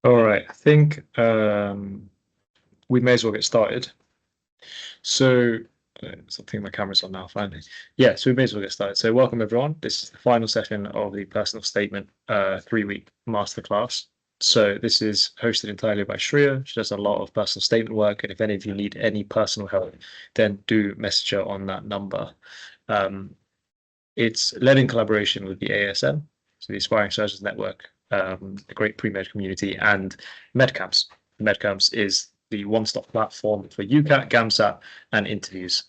All right, I think we may as well get started. So, I think my camera's on now, finally. Yeah, so we may as well get started. So, welcome everyone. This is the final session of the personal statement 3-week masterclass. So, this is hosted entirely by Shreya. She does a lot of personal statement work, and if any of you need any personal help, then do message her on that number. It's led in collaboration with the ASN, so the Aspiring Surgeons Network, a great pre-med community, and MedCamps. MedCamps is the one-stop platform for UCAT, GAMSAT, and interviews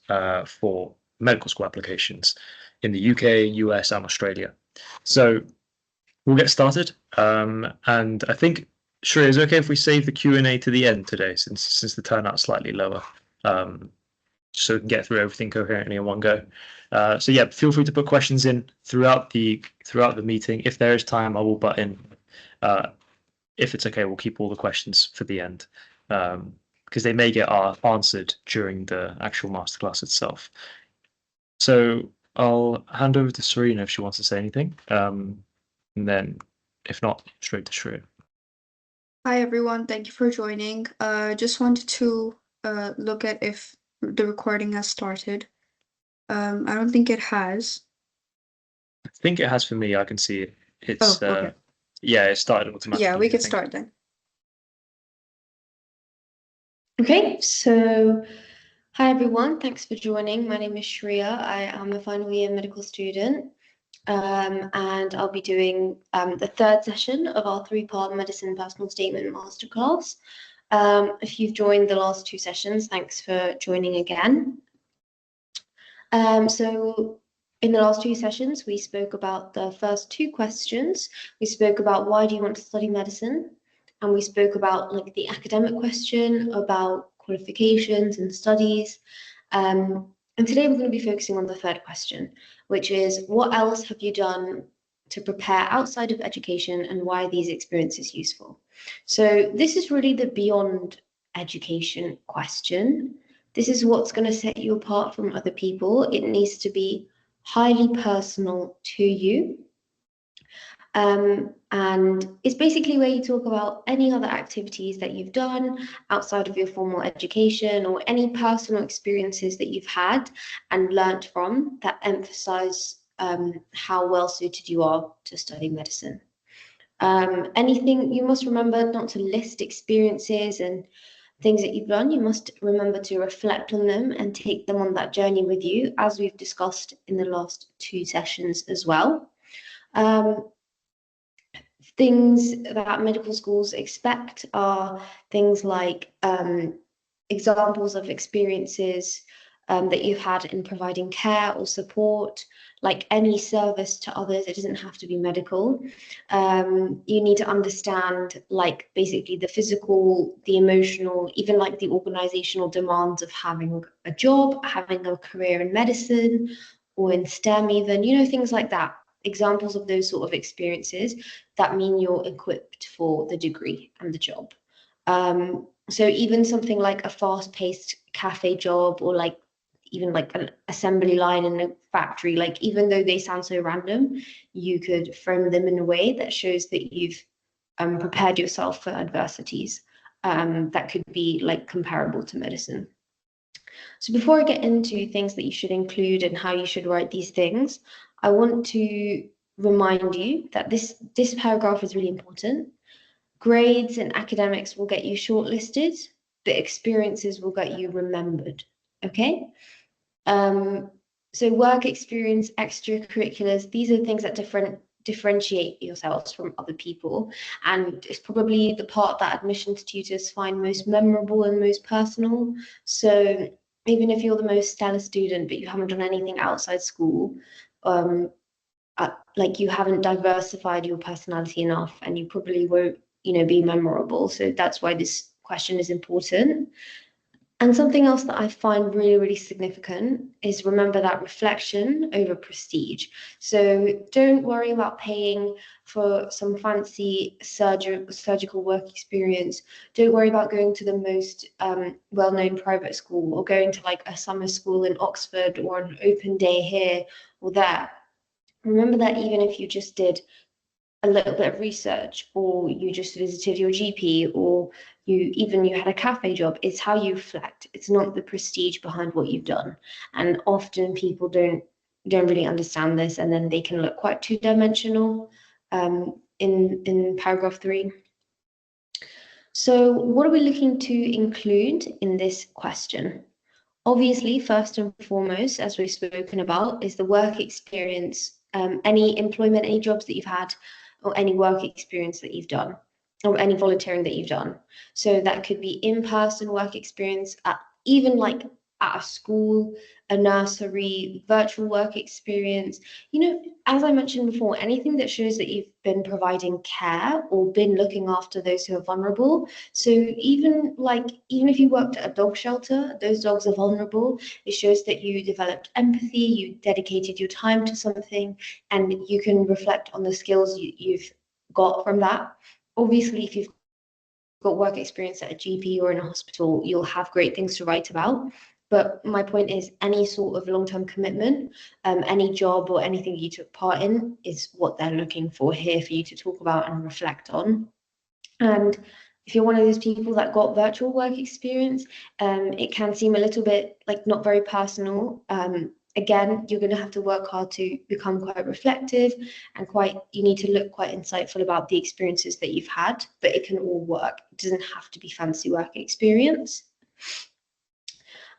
for medical school applications in the UK, US, and Australia. So we'll get started. And I think, Shreya, is it okay if we save the Q&A to the end today, since the turnout's slightly lower? So we can get through everything coherently in one go. So yeah, feel free to put questions in throughout the meeting. If there is time, I will butt in. If it's okay, we'll keep all the questions for the end, because they may get answered during the actual masterclass itself. So I'll hand over to Serena if she wants to say anything, and then if not, straight to Shreya. Hi everyone, thank you for joining. Just wanted to look at if the recording has started. I don't think it has. I think it has for me. I can see it. It's okay. Yeah, it started automatically. Yeah, we could start then. Okay, so hi everyone, thanks for joining. My name is Shreya. I am a final year medical student, and I'll be doing the third session of our 3-part medicine personal statement masterclass. If you've joined the last 2 sessions, thanks for joining again. So in the last 2 sessions, we spoke about the first 2 questions. We spoke about why do you want to study medicine? And we spoke about like the academic question about qualifications and studies. And today we're going to be focusing on the third question, which is what else have you done to prepare outside of education and why are these experiences useful? So this is really the beyond education question. This is what's going to set you apart from other people. It needs to be highly personal to you. And it's basically where you talk about any other activities that you've done outside of your formal education or any personal experiences that you've had and learnt from that emphasize how well suited you are to study medicine. Anything you must remember not to list experiences and things that you've done. You must remember to reflect on them and take them on that journey with you, as we've discussed in the last 2 sessions as well. Things that medical schools expect are things like examples of experiences that you've had in providing care or support, like any service to others. It doesn't have to be medical. You need to understand like basically the physical, the emotional, even like the organizational demands of having a job, having a career in medicine or in STEM even, things like that. Examples of those sort of experiences that mean you're equipped for the degree and the job. So even something like a fast-paced cafe job or like even like an assembly line in a factory, like even though they sound so random, you could frame them in a way that shows that you've prepared yourself for adversities that could be like comparable to medicine. So before I get into things that you should include and how you should write these things, I want to remind you that this paragraph is really important. Grades and academics will get you shortlisted, but experiences will get you remembered, okay? So work experience, extracurriculars, these are things that differentiate yourselves from other people, and it's probably the part that admissions tutors find most memorable and most personal. So even if you're the most stellar student but you haven't done anything outside school, like you haven't diversified your personality enough and you probably won't be memorable. So that's why this question is important. And something else that I find really, really significant is remember that reflection over prestige. So don't worry about paying for some fancy surgical work experience. Don't worry about going to the most well-known private school or going to like a summer school in Oxford or an open day here or there. Remember that even if you just did a little bit of research, or you just visited your GP, or you had a cafe job. It's how you reflect. It's not the prestige behind what you've done. And often people don't really understand this, and then they can look quite two-dimensional in paragraph 3. So what are we looking to include in this question? Obviously, first and foremost, as we've spoken about, is the work experience, any employment, any jobs that you've had, or any work experience that you've done, or any volunteering that you've done. So that could be in-person work experience, even like at a school, a nursery, virtual work experience. You know, as I mentioned before, anything that shows that you've been providing care or been looking after those who are vulnerable. So even if you worked at a dog shelter, those dogs are vulnerable. It shows that you developed empathy, you dedicated your time to something, and you can reflect on the skills you've got from that. Obviously, if you've got work experience at a GP or in a hospital, you'll have great things to write about. But my point is, any sort of long-term commitment, any job or anything you took part in is what they're looking for here for you to talk about and reflect on. And if you're one of those people that got virtual work experience, it can seem a little bit like not very personal. Again, you're going to have to work hard to become quite reflective and you need to look quite insightful about the experiences that you've had, but it can all work. It doesn't have to be fancy work experience.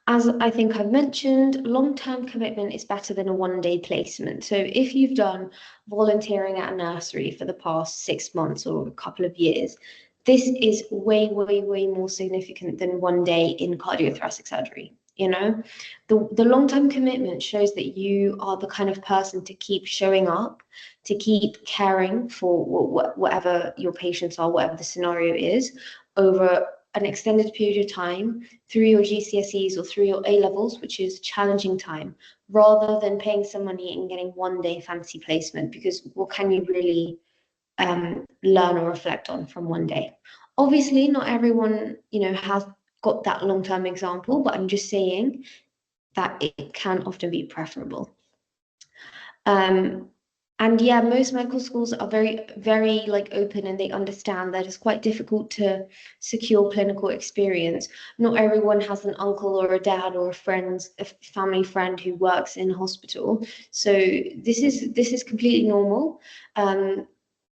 As I think I've mentioned, long-term commitment is better than a one-day placement. So if you've done volunteering at a nursery for the past 6 months or a couple of years, this is way, way, way more significant than one day in cardiothoracic surgery. You know, the long-term commitment shows that you are the kind of person to keep showing up, to keep caring for whatever your patients are, whatever the scenario is, over an extended period of time through your GCSEs or through your A-levels, which is challenging time, rather than paying some money and getting one day fancy placement, because what can you really learn or reflect on from one day? Obviously, not everyone, has got that long-term example, but I'm just saying that it can often be preferable. And yeah, most medical schools are very, very open, and they understand that it's quite difficult to secure clinical experience. Not everyone has an uncle or a dad or a family friend who works in a hospital. So this is completely normal.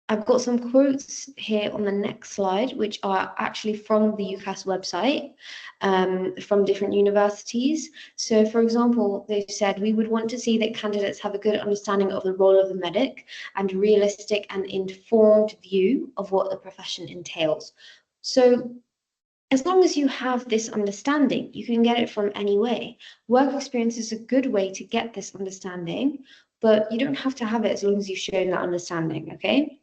I've got some quotes here on the next slide, which are actually from the UCAS website, from different universities. So, for example, they said, we would want to see that candidates have a good understanding of the role of the medic and realistic and informed view of what the profession entails. So, as long as you have this understanding, you can get it from any way. Work experience is a good way to get this understanding, but you don't have to have it as long as you've shown that understanding, okay?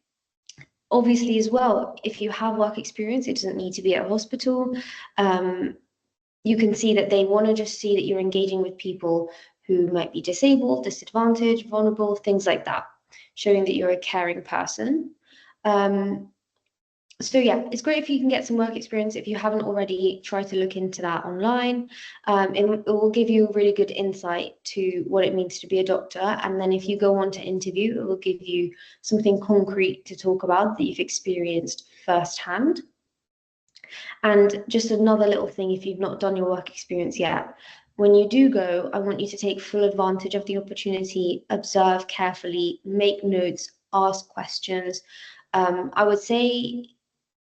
Obviously, as well, if you have work experience, it doesn't need to be at a hospital. You can see that they want to just see that you're engaging with people who might be disabled, disadvantaged, vulnerable, things like that, showing that you're a caring person. So yeah, it's great if you can get some work experience. If you haven't already, try to look into that online. It will give you a really good insight to what it means to be a doctor. And then if you go on to interview, it will give you something concrete to talk about that you've experienced firsthand. And just another little thing, if you've not done your work experience yet, when you do go, I want you to take full advantage of the opportunity, observe carefully, make notes, ask questions. I would say,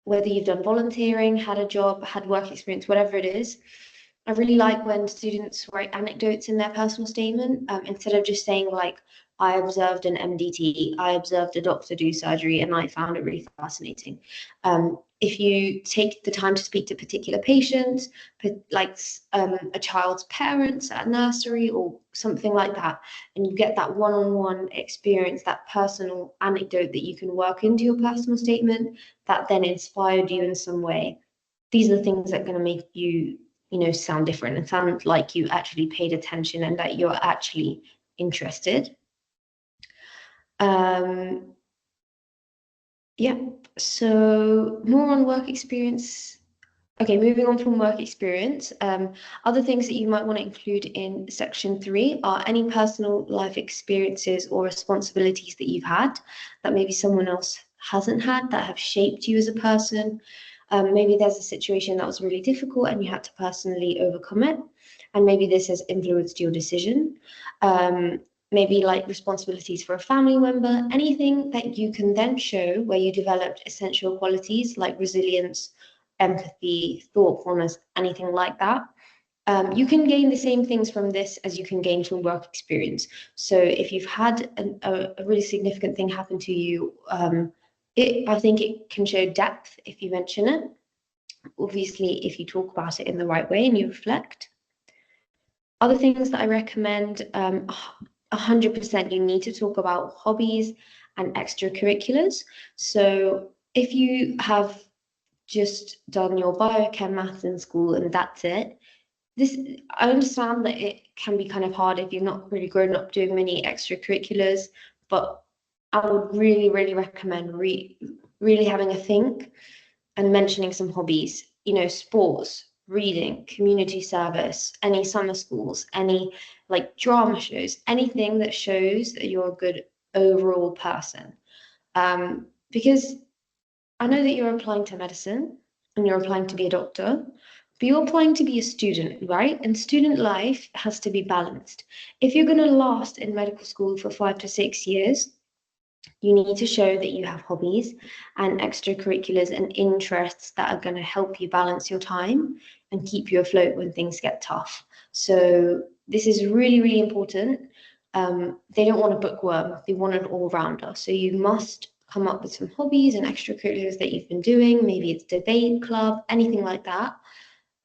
whether you've done volunteering, had a job, had work experience, whatever it is, I really like when students write anecdotes in their personal statement, instead of just saying I observed an MDT, I observed a doctor do surgery, and I found it really fascinating. If you take the time to speak to particular patients, a child's parents at a nursery or something like that, and you get that one-on-one experience, that personal anecdote that you can work into your personal statement, that then inspired you in some way. These are the things that are going to make you, sound different and sound like you actually paid attention and that you're actually interested. Yeah, so more on work experience. Okay, moving on from work experience. Other things that you might want to include in section 3 are any personal life experiences or responsibilities that you've had that maybe someone else hasn't had that have shaped you as a person. Maybe there's a situation that was really difficult and you had to personally overcome it, and maybe this has influenced your decision. Maybe like responsibilities for a family member, anything that you can then show where you developed essential qualities like resilience, empathy, thoughtfulness, anything like that. You can gain the same things from this as you can gain from work experience. So if you've had a really significant thing happen to you, I think it can show depth if you mention it. Obviously, if you talk about it in the right way and you reflect. Other things that I recommend, 100% you need to talk about hobbies and extracurriculars. So if you have just done your biochem maths in school and that's it, I understand that it can be kind of hard if you've not really grown up doing many extracurriculars, but I would really, really recommend really having a think and mentioning some hobbies, sports, reading, community service, any summer schools, any like drama shows, anything that shows that you're a good overall person. Because I know that you're applying to medicine and you're applying to be a doctor, but you're applying to be a student, right? And student life has to be balanced. If you're going to last in medical school for 5 to 6 years, you need to show that you have hobbies and extracurriculars and interests that are going to help you balance your time and keep you afloat when things get tough. So this is really, really important. They don't want a bookworm, they want an all-rounder. So you must come up with some hobbies and extracurriculars that you've been doing. Maybe it's debate club, anything like that.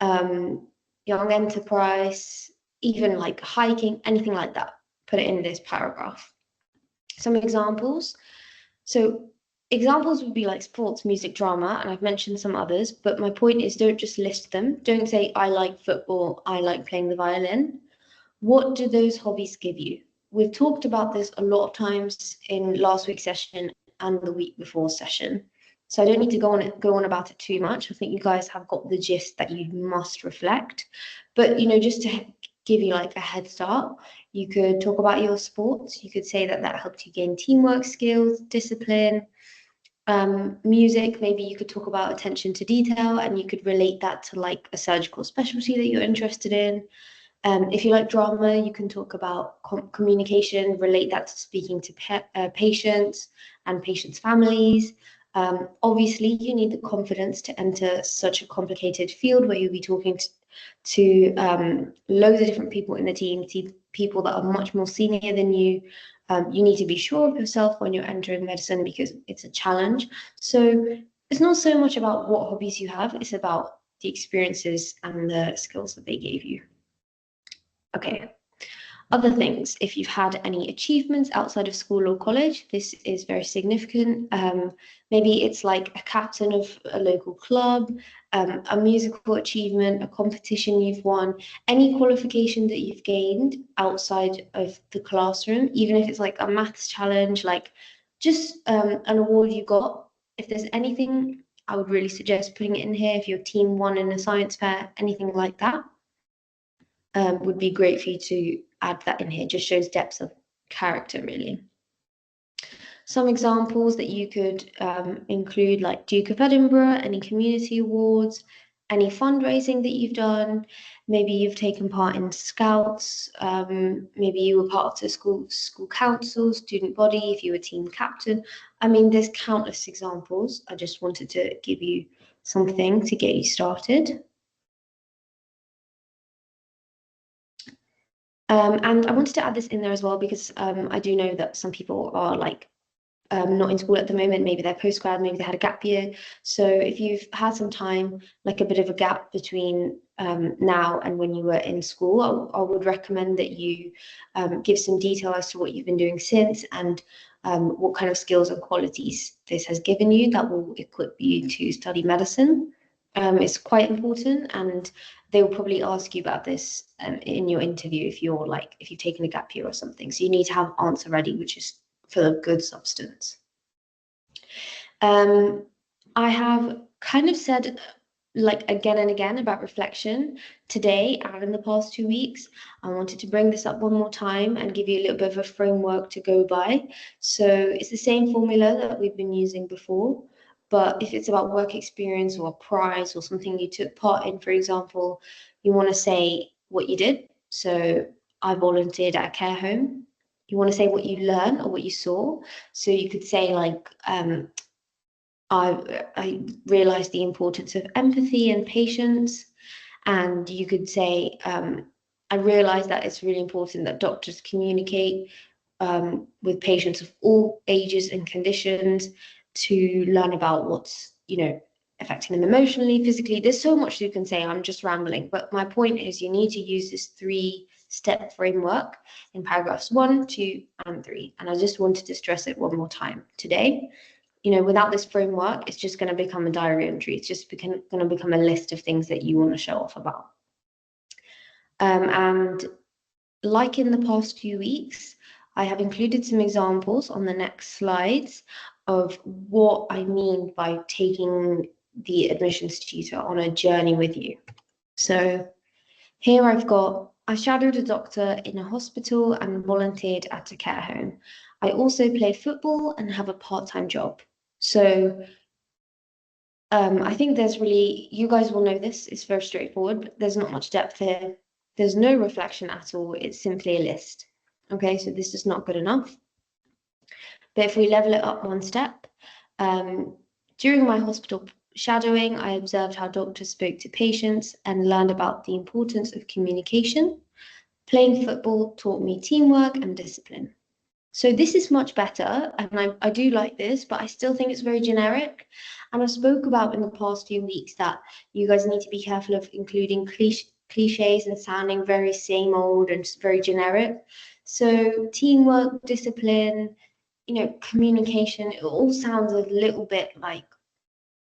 Young enterprise, even like hiking, anything like that. Put it in this paragraph. Some examples. So examples would be like sports, music, drama, and I've mentioned some others, but my point is don't just list them. Don't say, I like football, I like playing the violin. What do those hobbies give you? We've talked about this a lot of times in last week's session and the week before session. So I don't need to go on about it too much. I think you guys have got the gist that you must reflect. But, just to give you like a head start, you could talk about your sports. You could say that helped you gain teamwork skills, discipline. Music, maybe you could talk about attention to detail and you could relate that to like a surgical specialty that you're interested in. If you like drama, you can talk about communication, relate that to speaking to patients and patients' families. Obviously, you need the confidence to enter such a complicated field where you'll be talking to loads of different people in the team, people that are much more senior than you. You need to be sure of yourself when you're entering medicine because it's a challenge. So it's not so much about what hobbies you have, it's about the experiences and the skills that they gave you. Okay. Other things, if you've had any achievements outside of school or college, this is very significant. Maybe it's like a captain of a local club, a musical achievement, a competition you've won, any qualification that you've gained outside of the classroom, even if it's like a maths challenge, like just an award you got. If there's anything, I would really suggest putting it in here. If your team won in a science fair, anything like that. Would be great for you to add that in here. Just shows depth of character, really. Some examples that you could include, like Duke of Edinburgh, any community awards, any fundraising that you've done. Maybe you've taken part in scouts. Maybe you were part of the school council, student body, if you were team captain. I mean, there's countless examples. I just wanted to give you something to get you started. And I wanted to add this in there as well because I do know that some people are like not in school at the moment. Maybe they're postgrad, maybe they had a gap year. So if you've had some time, like a bit of a gap between now and when you were in school, I would recommend that you give some detail as to what you've been doing since and what kind of skills and qualities this has given you that will equip you to study medicine. It's quite important, and they will probably ask you about this in your interview if you've taken a gap year or something. So you need to have answer ready, which is full of good substance. I have kind of said like again and again about reflection today and in the past 2 weeks. I wanted to bring this up one more time and give you a little bit of a framework to go by. So it's the same formula that we've been using before, but if it's about work experience or a prize or something you took part in, for example, you want to say what you did. So I volunteered at a care home. You want to say what you learned or what you saw. So you could say like, I realized the importance of empathy and patience. And you could say, I realized that it's really important that doctors communicate with patients of all ages and conditions to learn about what's, affecting them emotionally, physically. There's so much you can say. I'm just rambling. But my point is you need to use this 3-step framework in paragraphs 1, 2, and 3. And I just wanted to stress it one more time today. Without this framework, it's just going to become a diary entry. It's just going to become a list of things that you want to show off about. And like in the past few weeks, I have included some examples on the next slides of what I mean by taking the admissions tutor on a journey with you. So here I shadowed a doctor in a hospital and volunteered at a care home. I also play football and have a part-time job. So I think you guys will know this, it's very straightforward, but there's not much depth here. There's no reflection at all, it's simply a list. Okay, so this is not good enough. But if we level it up one step, during my hospital shadowing, I observed how doctors spoke to patients and learned about the importance of communication. Playing football taught me teamwork and discipline. So this is much better, and I do like this, but I still think it's very generic. And I spoke about in the past few weeks that you guys need to be careful of including cliches and sounding very same old and just very generic. So teamwork, discipline, communication, it all sounds a little bit like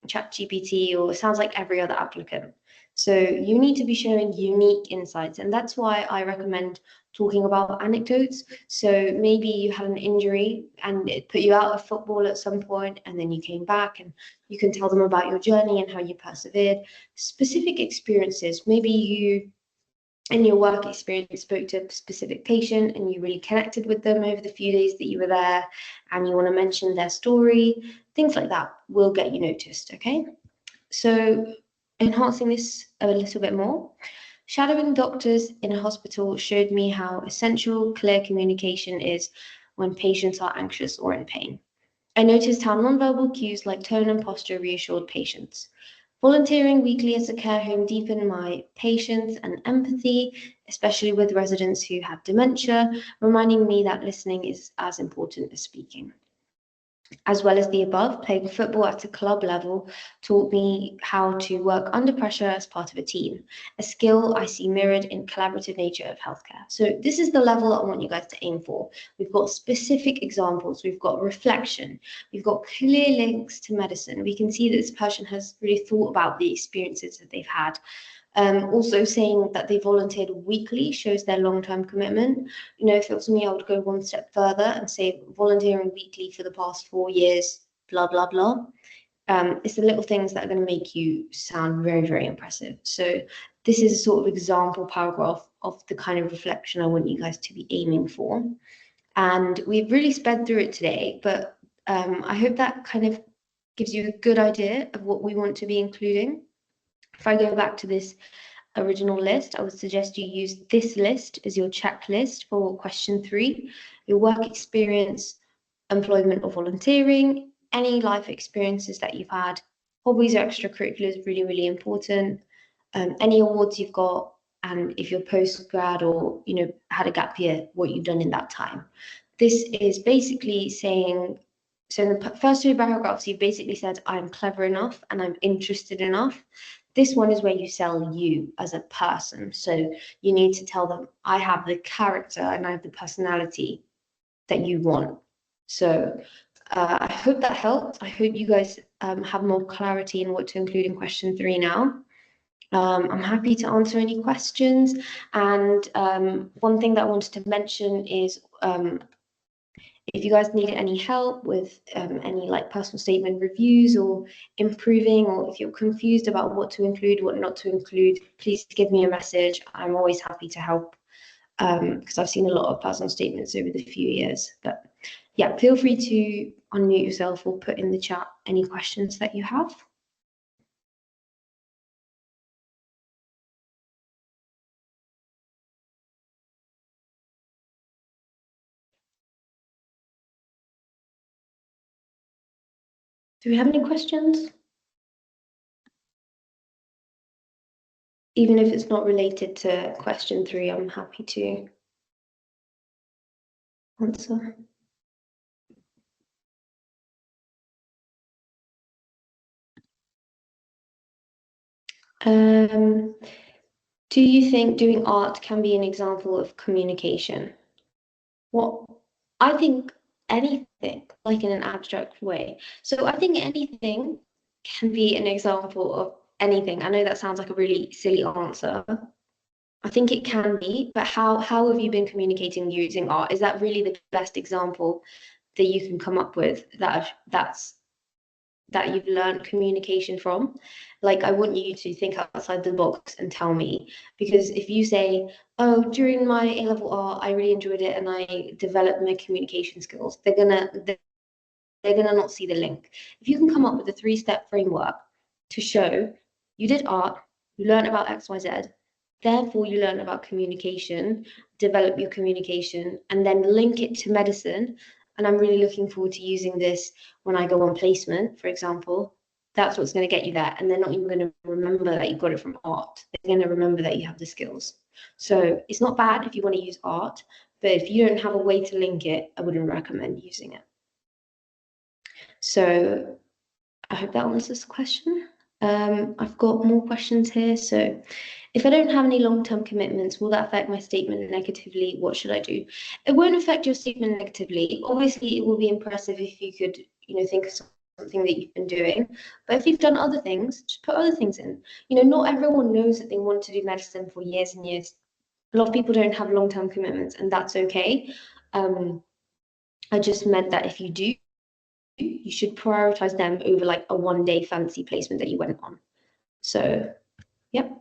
ChatGPT, or it sounds like every other applicant. So you need to be showing unique insights, and that's why I recommend talking about anecdotes. So maybe you had an injury and it put you out of football at some point, and then you came back, and you can tell them about your journey and how you persevered. Specific experiences, maybe you in your work experience spoke to a specific patient and you really connected with them over the few days that you were there, and you want to mention their story. Things like that will get you noticed. Okay, so enhancing this a little bit more, shadowing doctors in a hospital showed me how essential clear communication is when patients are anxious or in pain. I noticed how nonverbal cues like tone and posture reassured patients. Volunteering weekly at a care home deepened my patience and empathy, especially with residents who have dementia, reminding me that listening is as important as speaking. As well as the above, playing football at a club level taught me how to work under pressure as part of a team, a skill I see mirrored in collaborative nature of healthcare. So this is the level I want you guys to aim for. We've got specific examples, we've got reflection, we've got clear links to medicine. We can see that this person has really thought about the experiences that they've had. Also saying that they volunteered weekly shows their long-term commitment. If it was me, I would go one step further and say volunteering weekly for the past 4 years, blah, blah, blah. It's the little things that are going to make you sound very, very impressive. So this is a sort of example paragraph of the kind of reflection I want you guys to be aiming for. And we've really sped through it today, but I hope that kind of gives you a good idea of what we want to be including. If I go back to this original list, I would suggest you use this list as your checklist for question 3, your work experience, employment or volunteering, any life experiences that you've had, hobbies or extracurriculars, really, really important, any awards you've got, and if you're post-grad or, had a gap year, what you've done in that time. This is basically saying, so in the first 2 paragraphs, you basically said, I'm clever enough and I'm interested enough. This one is where you sell you as a person. So you need to tell them, I have the character and I have the personality that you want. So I hope that helped. I hope you guys have more clarity in what to include in question 3 now. I'm happy to answer any questions. And one thing that I wanted to mention is if you guys need any help with any like personal statement reviews or improving, or if you're confused about what to include, what not to include, please give me a message. I'm always happy to help because I've seen a lot of personal statements over the few years. But yeah, feel free to unmute yourself or put in the chat any questions that you have. Do we have any questions? Even if it's not related to question 3, I'm happy to answer. Do you think doing art can be an example of communication? Well, I think anything, like in an abstract way. So I think anything can be an example of anything. I know that sounds like a really silly answer. I think it can be, but how have you been communicating using art? Is that really the best example that you can come up with that you've learned communication from? Like, I want you to think outside the box and tell me, because if you say, oh, during my A-level art, I really enjoyed it and I developed my communication skills, they're gonna not see the link. If you can come up with a 3-step framework to show you did art, you learned about XYZ, therefore you learn about communication, develop your communication, and then link it to medicine. And I'm really looking forward to using this when I go on placement, for example. That's what's going to get you there. And they're not even going to remember that you got it from art. They're going to remember that you have the skills. So it's not bad if you want to use art, but if you don't have a way to link it, I wouldn't recommend using it. So I hope that answers the question. I've got more questions here. So if I don't have any long-term commitments, will that affect my statement negatively? What should I do? It won't affect your statement negatively. Obviously, it will be impressive if you could, think of something that you've been doing. But if you've done other things, just put other things in. Not everyone knows that they want to do medicine for years and years. A lot of people don't have long-term commitments, and that's okay. I just meant that if you do, you should prioritize them over like a 1-day fancy placement that you went on. So, yep.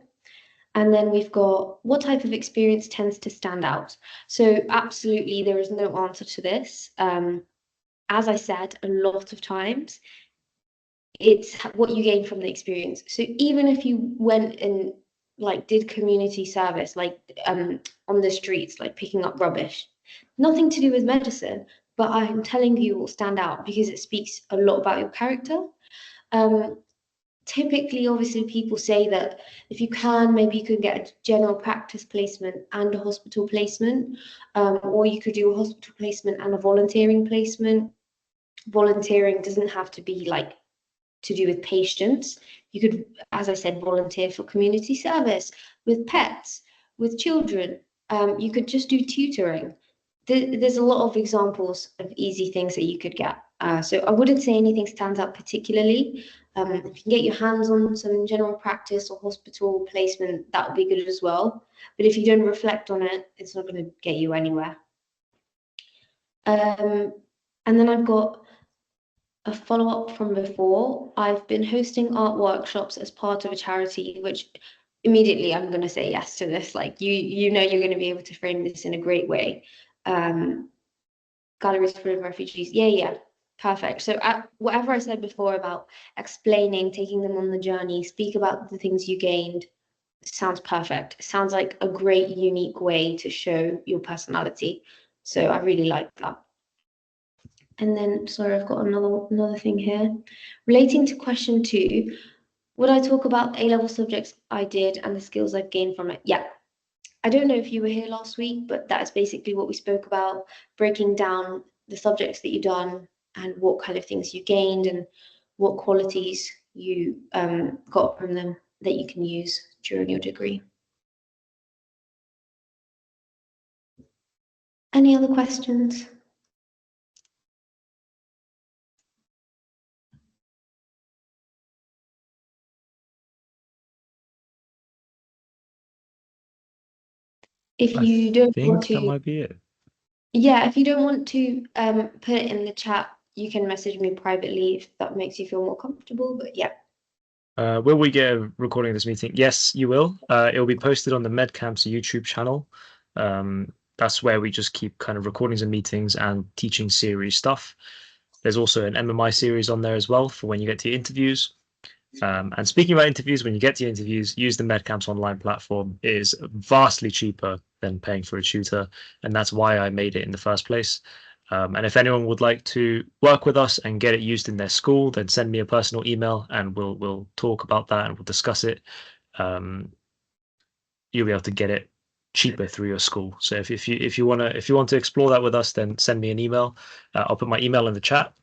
And then we've got, what type of experience tends to stand out? So absolutely, there is no answer to this. As I said, a lot of times, it's what you gain from the experience. So even if you went and like did community service, like on the streets, like picking up rubbish, nothing to do with medicine, but I'm telling you, it will stand out because it speaks a lot about your character. Typically, obviously, people say that if you can, maybe you could get a general practice placement and a hospital placement, or you could do a hospital placement and a volunteering placement. Volunteering doesn't have to be like to do with patients. You could, as I said, volunteer for community service with pets, with children. You could just do tutoring. There's a lot of examples of easy things that you could get. So I wouldn't say anything stands out particularly. If you can get your hands on some general practice or hospital placement, that would be good as well. But if you don't reflect on it, it's not going to get you anywhere. And then I've got a follow-up from before. I've been hosting art workshops as part of a charity, which immediately I'm going to say yes to this. Like you're going to be able to frame this in a great way. Galleries for refugees. Yeah. Perfect. So whatever I said before about explaining, taking them on the journey, speak about the things you gained, sounds perfect. It sounds like a great, unique way to show your personality. So I really like that. And then, sorry, I've got another thing here. Relating to question 2, would I talk about A-level subjects I did and the skills I've gained from it? Yeah. I don't know if you were here last week, but that is basically what we spoke about, breaking down the subjects that you've done and what kind of things you gained and what qualities you got from them that you can use during your degree. Any other questions? If you don't want to, that might be it. Yeah, if you don't want to put it in the chat, you can message me privately if that makes you feel more comfortable. But yeah. Will we get a recording of this meeting? Yes, you will. It will be posted on the MedCamps YouTube channel. That's where we just keep kind of recordings of meetings and teaching series stuff. There's also an MMI series on there as well for when you get to interviews. And speaking about interviews, when you get to interviews, use the MedCamps online platform. It is vastly cheaper than paying for a tutor, and that's why I made it in the first place. And if anyone would like to work with us and get it used in their school, then send me a personal email, and we'll talk about that and we'll discuss it. You'll be able to get it cheaper through your school. So if you want to explore that with us, then send me an email. I'll put my email in the chat.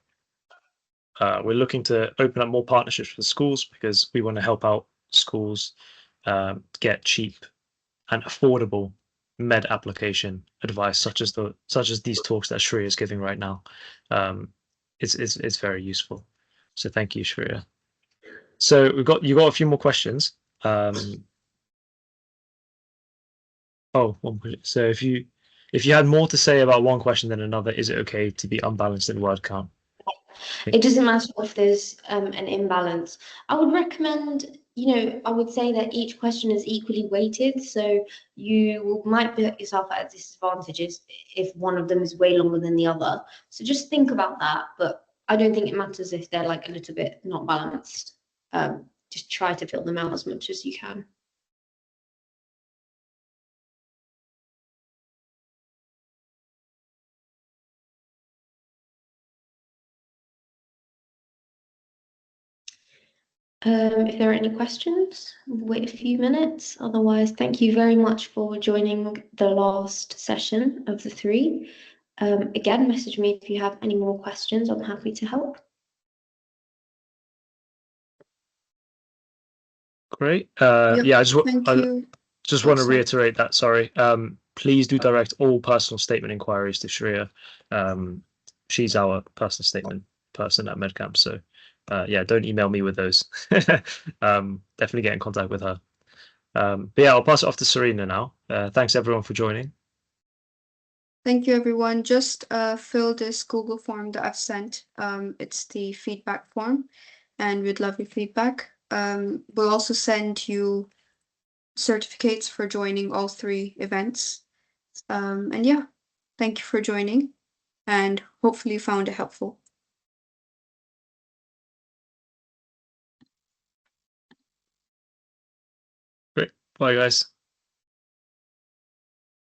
We're looking to open up more partnerships with schools because we want to help out schools get cheap and affordable med application advice, such as these talks that Shreya is giving right now. It's very useful. So thank you, Shreya. So you got a few more questions. One question. So if you had more to say about one question than another, is it okay to be unbalanced in word count? It doesn't matter if there's an imbalance. I would recommend, I would say that each question is equally weighted, so you might put yourself at a disadvantage if one of them is way longer than the other. So just think about that, but I don't think it matters if they're like a little bit not balanced. Just try to fill them out as much as you can. If there are any questions, we'll wait a few minutes. Otherwise, thank you very much for joining the last session of the 3. Again, message me if you have any more questions. I'm happy to help. Great. Yep, Yeah, thank you. just want to reiterate that. Sorry. Please do direct all personal statement inquiries to Shreya. She's our personal statement person at MedCamp. So yeah, don't email me with those. Definitely get in contact with her. But yeah, I'll pass it off to Serena now. Thanks everyone for joining. Thank you, everyone. Just fill this Google form that I've sent. It's the feedback form, and we'd love your feedback. We'll also send you certificates for joining all 3 events. And yeah, thank you for joining, and hopefully you found it helpful. Great. Bye, guys.